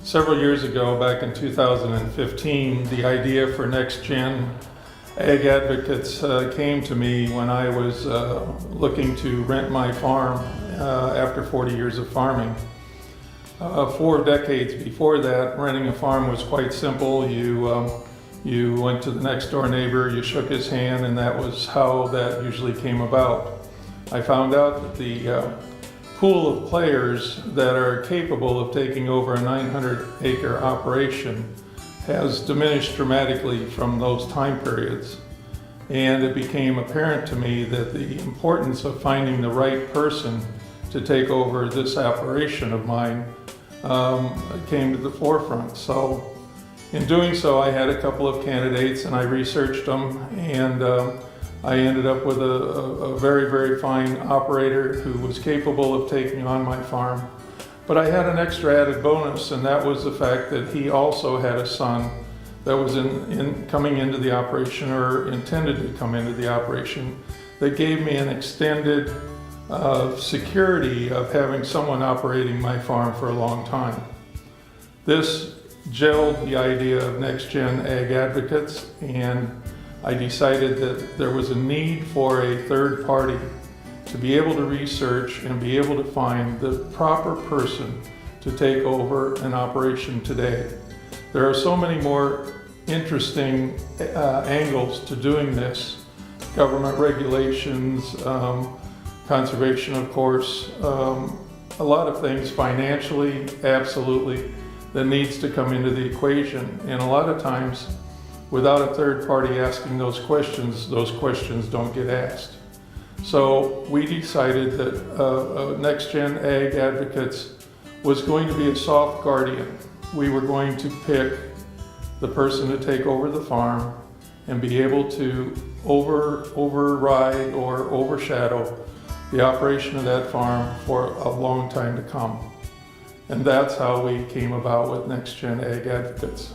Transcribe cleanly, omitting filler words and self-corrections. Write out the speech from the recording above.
Several years ago, back in 2015, the idea for Next Gen Ag Advocates came to me when I was looking to rent my farm after 40 years of farming. 4 decades before that, renting a farm was quite simple. You went to the next door neighbor, you shook his hand, and that was how that usually came about. I found out that the pool of players that are capable of taking over a 900-acre operation has diminished dramatically from those time periods. And it became apparent to me that the importance of finding the right person to take over this operation of mine came to the forefront. So in doing so, I had a couple of candidates and I researched them, and I ended up with a very, very fine operator who was capable of taking on my farm. But I had an extra added bonus, and that was the fact that he also had a son that was coming into the operation, or intended to come into the operation, that gave me an extended security of having someone operating my farm for a long time. This gelled the idea of Next Gen Ag Advocates, and I decided that there was a need for a third party to be able to research and be able to find the proper person to take over an operation today. There are so many more interesting angles to doing this. Government regulations, conservation, of course, a lot of things financially, absolutely, that needs to come into the equation. And a lot of times, without a third party asking those questions don't get asked. So we decided that Next Gen Ag Advocates was going to be a soft guardian. We were going to pick the person to take over the farm and be able to override or overshadow the operation of that farm for a long time to come. And that's how we came about with Next Gen Ag Advocates.